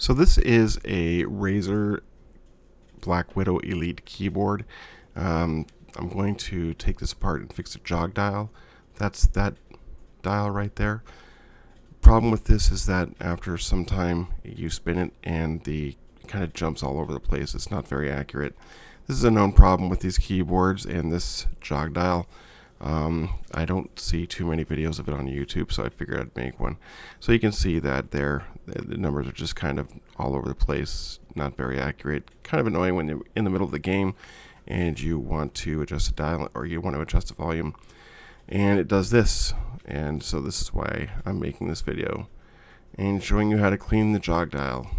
So this is a Razer Blackwidow Elite keyboard. I'm going to take this apart and fix the jog dial. That's that dial right there. Problem with this is that after some time you spin it and it kind of jumps all over the place. It's not very accurate. This is a known problem with these keyboards and this jog dial. I don't see too many videos of it on YouTube, so I figured I'd make one. So you can see that the numbers are just kind of all over the place, not very accurate. Kind of annoying when you're in the middle of the game and you want to adjust the dial or you want to adjust the volume. And it does this. And so this is why I'm making this video and showing you how to clean the jog dial.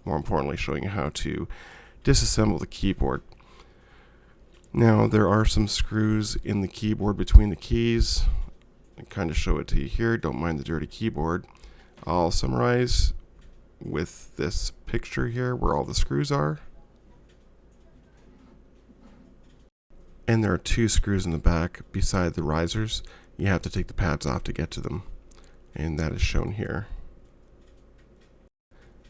More importantly, showing you how to disassemble the keyboard. Now, there are some screws in the keyboard between the keys. I kind of show it to you here. Don't mind the dirty keyboard. I'll summarize with this picture here where all the screws are. And there are two screws in the back beside the risers. You have to take the pads off to get to them. And that is shown here.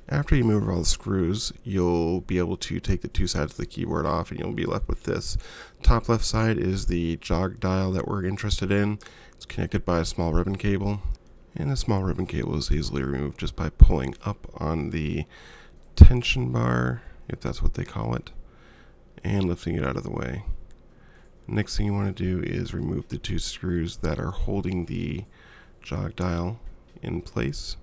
After you move all the screws, you'll be able to take the two sides of the keyboard off and you'll be left with this. Top left side is the jog dial that we're interested in. It's connected by a small ribbon cable. And the small ribbon cable is easily removed just by pulling up on the tension bar, if that's what they call it, and lifting it out of the way. Next thing you want to do is remove the two screws that are holding the jog dial in place.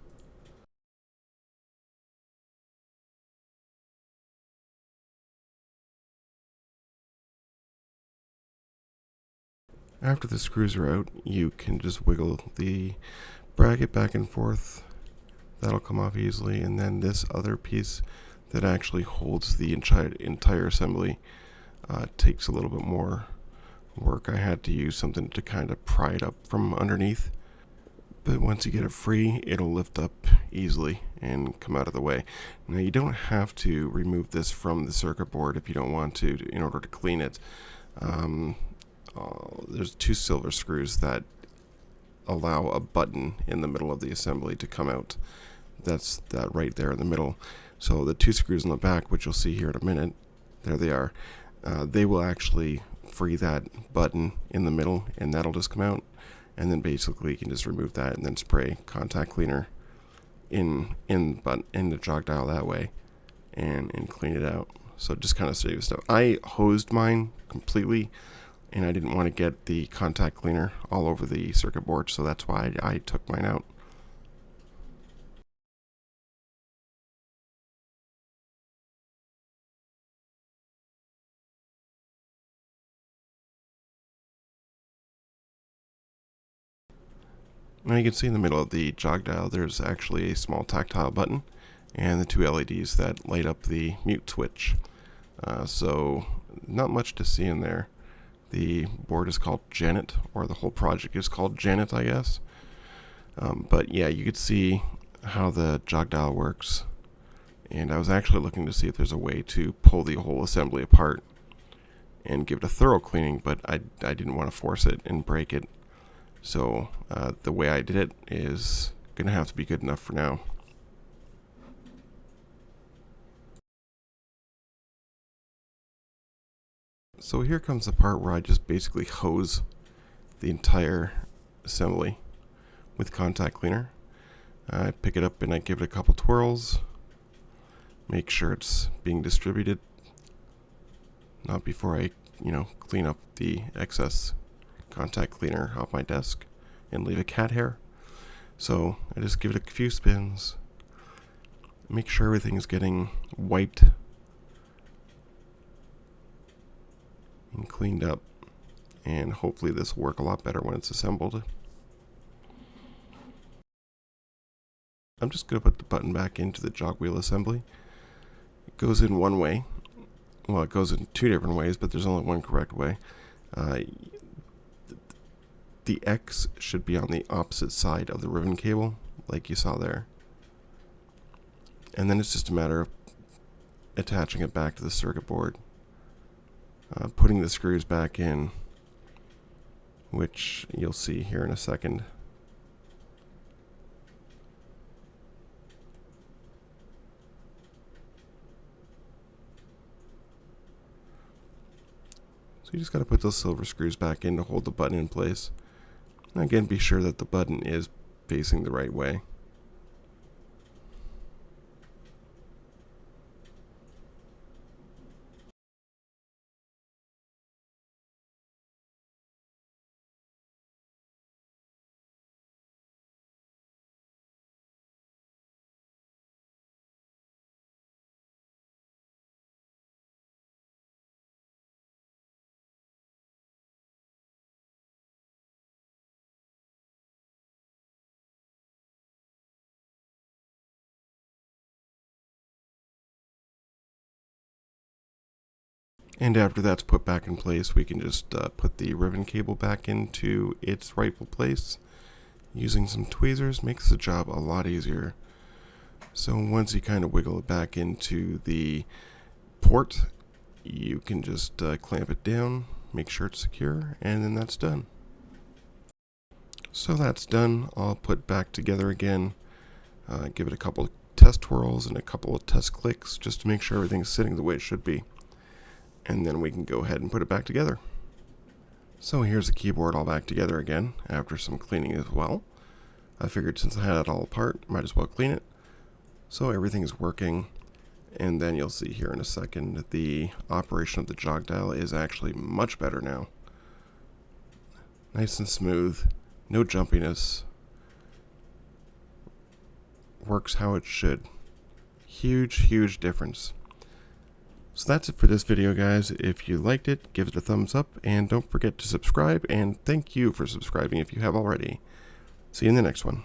After the screws are out, you can just wiggle the bracket back and forth. That'll come off easily, and then this other piece that actually holds the entire assembly takes a little bit more work. I had to use something to kind of pry it up from underneath, but once you get it free, it'll lift up easily and come out of the way. Now, you don't have to remove this from the circuit board if you don't want to in order to clean it. There's two silver screws that allow a button in the middle of the assembly to come out. That's that right there in the middle. So the two screws in the back, which you'll see here in a minute, there they are. They will actually free that button in the middle, and that'll just come out. And then basically you can just remove that and then spray contact cleaner in the jog dial that way, and clean it out. So it just kind of saves stuff. I hosed mine completely, and I didn't want to get the contact cleaner all over the circuit board, so that's why I took mine out. Now you can see in the middle of the jog dial there's actually a small tactile button and the two LEDs that light up the mute switch. So not much to see in there. The board is called Janet, or the whole project is called Janet, I guess. But yeah, you could see how the jog dial works. And I was actually looking to see if there's a way to pull the whole assembly apart and give it a thorough cleaning, but I didn't want to force it and break it. So the way I did it is going to have to be good enough for now. So here comes the part where I just basically hose the entire assembly with contact cleaner. I pick it up and I give it a couple twirls. Make sure it's being distributed. Not before I, clean up the excess contact cleaner off my desk and leave a cat hair. So I just give it a few spins. Make sure everything is getting wiped and cleaned up, and hopefully this will work a lot better when it's assembled. I'm just going to put the button back into the jog wheel assembly. It goes in one way. Well, it goes in two different ways, but there's only one correct way. The X should be on the opposite side of the ribbon cable, like you saw there. And then it's just a matter of attaching it back to the circuit board. Putting the screws back in, which you'll see here in a second. you just got to put those silver screws back in to hold the button in place. And again, be sure that the button is facing the right way. And after that's put back in place, we can just put the ribbon cable back into its rightful place. Using some tweezers makes the job a lot easier. So once you kind of wiggle it back into the port, you can just clamp it down, make sure it's secure, and then that's done. So that's done. I'll put back together again, give it a couple of test twirls and a couple of test clicks just to make sure everything's sitting the way it should be. And then we can go ahead and put it back together. So here's the keyboard all back together again after some cleaning as well. I figured since I had it all apart, might as well clean it. So everything is working, and then you'll see here in a second that the operation of the jog dial is actually much better now. Nice and smooth, no jumpiness. Works how it should. Huge difference. So that's it for this video, guys. If you liked it, give it a thumbs up, and don't forget to subscribe, and thank you for subscribing if you have already. See you in the next one.